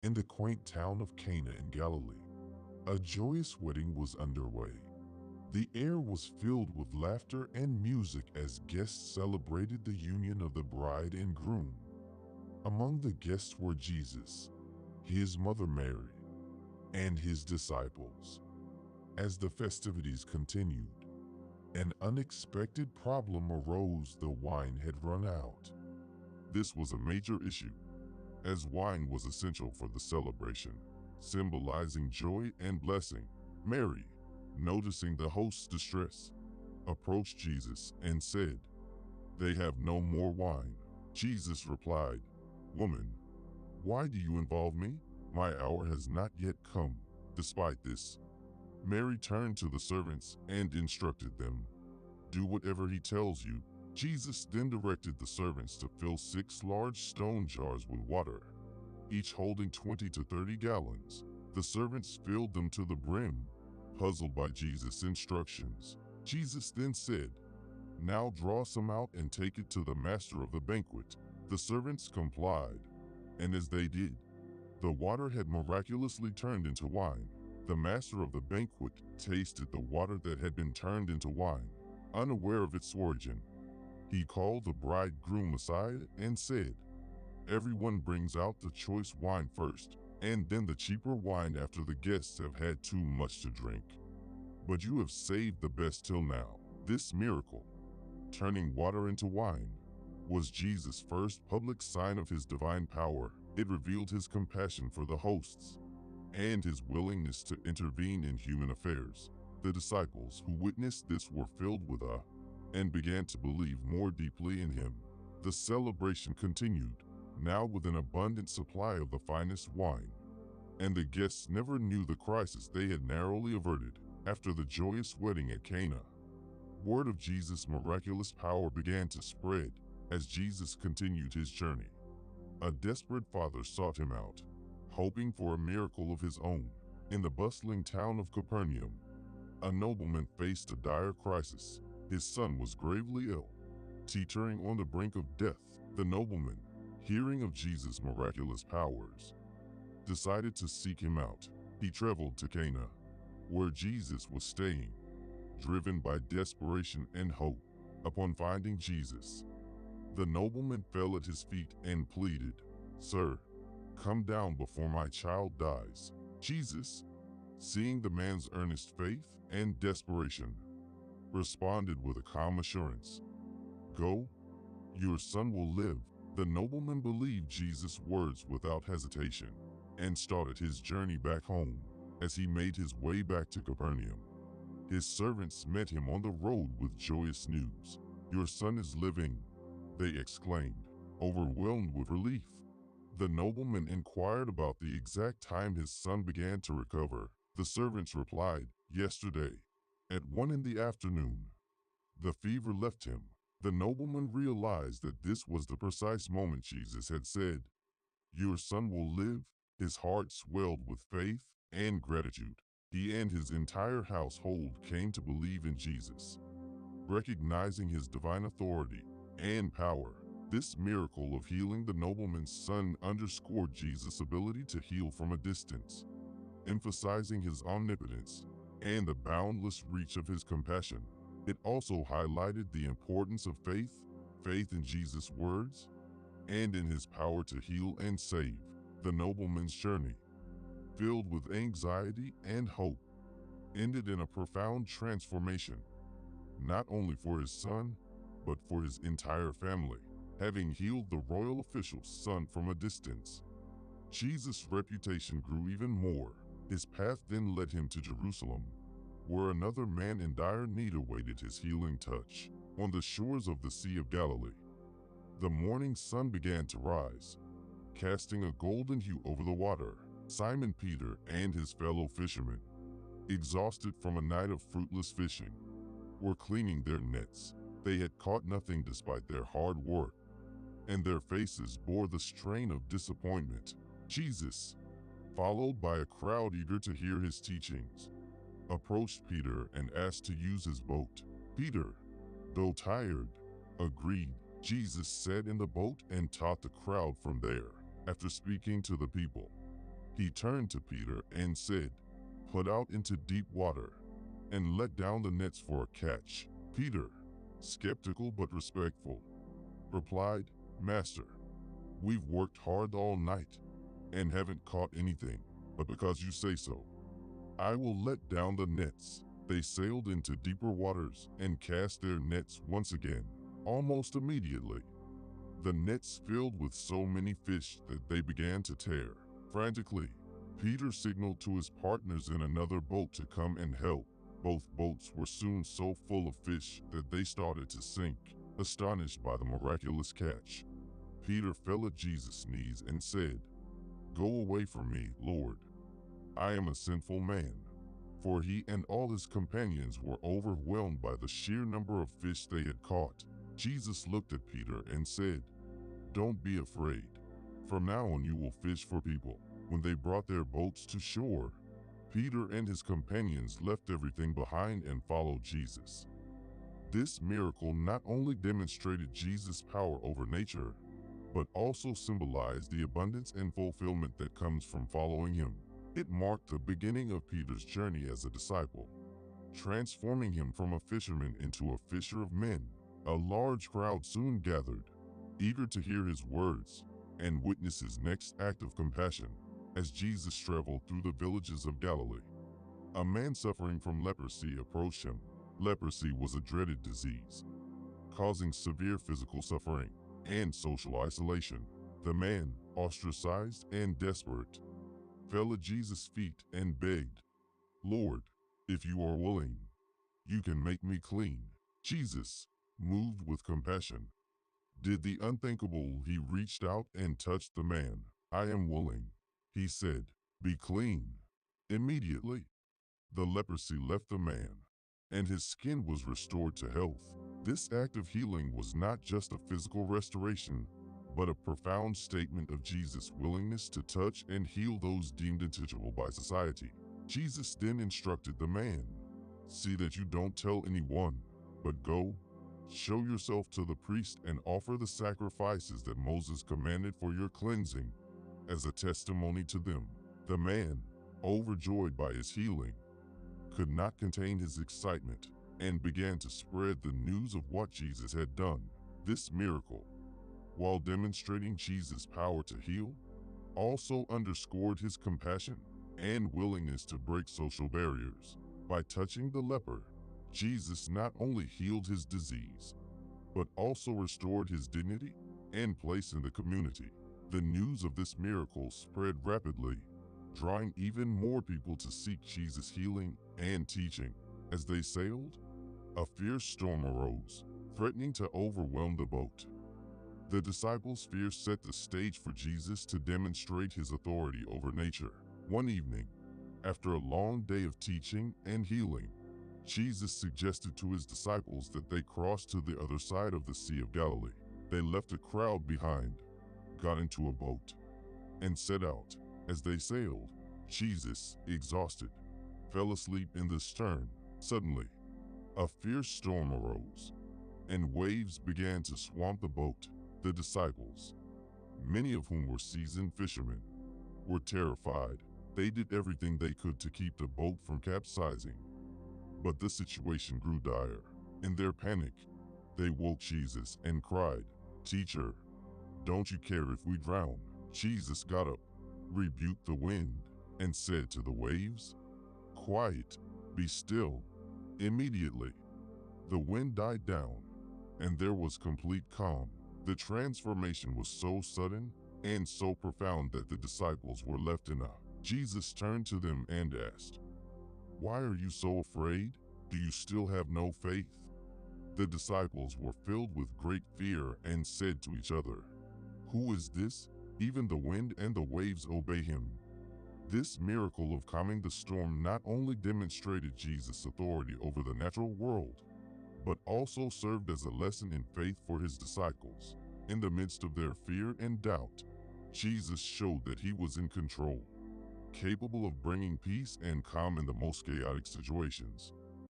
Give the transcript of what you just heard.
In the quaint town of Cana in Galilee, a joyous wedding was underway. The air was filled with laughter and music as guests celebrated the union of the bride and groom. Among the guests were Jesus, his mother Mary, and his disciples. As the festivities continued, an unexpected problem arose. The wine had run out. This was a major issue, as wine was essential for the celebration, symbolizing joy and blessing. Mary, noticing the host's distress, approached Jesus and said, "They have no more wine." Jesus replied, "Woman, why do you involve me? My hour has not yet come." Despite this, Mary turned to the servants and instructed them, "Do whatever he tells you." Jesus then directed the servants to fill 6 large stone jars with water, each holding 20 to 30 gallons. The servants filled them to the brim, puzzled by Jesus' instructions. Jesus then said, "Now draw some out and take it to the master of the banquet." The servants complied, and as they did, the water had miraculously turned into wine. The master of the banquet tasted the water that had been turned into wine, unaware of its origin. He called the bridegroom aside and said, "Everyone brings out the choice wine first, and then the cheaper wine after the guests have had too much to drink. But you have saved the best till now." This miracle, turning water into wine, was Jesus' first public sign of his divine power. It revealed his compassion for the hosts and his willingness to intervene in human affairs. The disciples who witnessed this were filled with awe and began to believe more deeply in him. The celebration continued, now with an abundant supply of the finest wine, and the guests never knew the crisis they had narrowly averted. After the joyous wedding at Cana, word of Jesus' miraculous power began to spread. As Jesus continued his journey, a desperate father sought him out, hoping for a miracle of his own. In the bustling town of Capernaum, a nobleman faced a dire crisis. His son was gravely ill, teetering on the brink of death. The nobleman, hearing of Jesus' miraculous powers, decided to seek him out. He traveled to Cana, where Jesus was staying, driven by desperation and hope. Upon finding Jesus, the nobleman fell at his feet and pleaded, "Sir, come down before my child dies." Jesus, seeing the man's earnest faith and desperation, responded with a calm assurance, "Go, your son will live." The nobleman believed Jesus' words without hesitation and started his journey back home. As he made his way back to Capernaum, his servants met him on the road with joyous news. "Your son is living," they exclaimed, overwhelmed with relief. The nobleman inquired about the exact time his son began to recover. The servants replied, "Yesterday, at 1 in the afternoon, the fever left him." The nobleman realized that this was the precise moment Jesus had said, "Your son will live." His heart swelled with faith and gratitude. He and his entire household came to believe in Jesus, recognizing his divine authority and power. This miracle of healing the nobleman's son underscored Jesus' ability to heal from a distance, emphasizing his omnipotence and the boundless reach of his compassion. It also highlighted the importance of faith in Jesus' words, and in his power to heal and save. The nobleman's journey, filled with anxiety and hope, ended in a profound transformation, not only for his son, but for his entire family. Having healed the royal official's son from a distance, Jesus' reputation grew even more. His path then led him to Jerusalem, where another man in dire need awaited his healing touch. On the shores of the Sea of Galilee, the morning sun began to rise, casting a golden hue over the water. Simon Peter and his fellow fishermen, exhausted from a night of fruitless fishing, were cleaning their nets. They had caught nothing despite their hard work, and their faces bore the strain of disappointment. Jesus, followed by a crowd eager to hear his teachings, approached Peter and asked to use his boat. Peter, though tired, agreed. Jesus sat in the boat and taught the crowd from there. After speaking to the people, He turned to Peter and said, "Put out into deep water and let down the nets for a catch." Peter, skeptical but respectful, replied, "Master, we've worked hard all night and haven't caught anything, but because you say so, I will let down the nets." They sailed into deeper waters and cast their nets once again. Almost immediately, the nets filled with so many fish that they began to tear. Frantically, Peter signaled to his partners in another boat to come and help. Both boats were soon so full of fish that they started to sink. Astonished by the miraculous catch, Peter fell at Jesus' knees and said, "Go away from me, Lord. I am a sinful man." For he and all his companions were overwhelmed by the sheer number of fish they had caught. Jesus looked at Peter and said, "Don't be afraid. From now on you will fish for people." When they brought their boats to shore, Peter and his companions left everything behind and followed Jesus. This miracle not only demonstrated Jesus' power over nature, but also symbolized the abundance and fulfillment that comes from following him. It marked the beginning of Peter's journey as a disciple, transforming him from a fisherman into a fisher of men. A large crowd soon gathered, eager to hear his words and witness his next act of compassion. As Jesus traveled through the villages of Galilee, a man suffering from leprosy approached him. Leprosy was a dreaded disease, causing severe physical suffering and social isolation. The man, ostracized and desperate, fell at Jesus' feet and begged, "Lord, if you are willing, you can make me clean." Jesus, moved with compassion, did the unthinkable. He reached out and touched the man. "I am willing," he said, "be clean." Immediately, the leprosy left the man, and his skin was restored to health. This act of healing was not just a physical restoration, but a profound statement of Jesus' willingness to touch and heal those deemed untouchable by society. Jesus then instructed the man, "See that you don't tell anyone, but go, show yourself to the priest and offer the sacrifices that Moses commanded for your cleansing as a testimony to them." The man, overjoyed by his healing, could not contain his excitement and began to spread the news of what Jesus had done. This miracle, while demonstrating Jesus' power to heal, also underscored his compassion and willingness to break social barriers. By touching the leper, Jesus not only healed his disease, but also restored his dignity and place in the community. The news of this miracle spread rapidly, drawing even more people to seek Jesus' healing and teaching. As they sailed, a fierce storm arose, threatening to overwhelm the boat. The disciples' fear set the stage for Jesus to demonstrate his authority over nature. One evening, after a long day of teaching and healing, Jesus suggested to his disciples that they cross to the other side of the Sea of Galilee. They left a crowd behind, got into a boat, and set out. As they sailed, Jesus, exhausted, fell asleep in the stern. Suddenly, a fierce storm arose, and waves began to swamp the boat. The disciples, many of whom were seasoned fishermen, were terrified. They did everything they could to keep the boat from capsizing, but the situation grew dire. In their panic, they woke Jesus and cried, "Teacher, don't you care if we drown?" Jesus got up, rebuked the wind, and said to the waves, "Quiet, be still." Immediately, the wind died down, and there was complete calm. The transformation was so sudden and so profound that the disciples were left in awe. Jesus turned to them and asked, "Why are you so afraid? Do you still have no faith?" The disciples were filled with great fear and said to each other, "Who is this? Even the wind and the waves obey him." This miracle of calming the storm not only demonstrated Jesus' authority over the natural world, but also served as a lesson in faith for his disciples. In the midst of their fear and doubt, Jesus showed that he was in control, capable of bringing peace and calm in the most chaotic situations.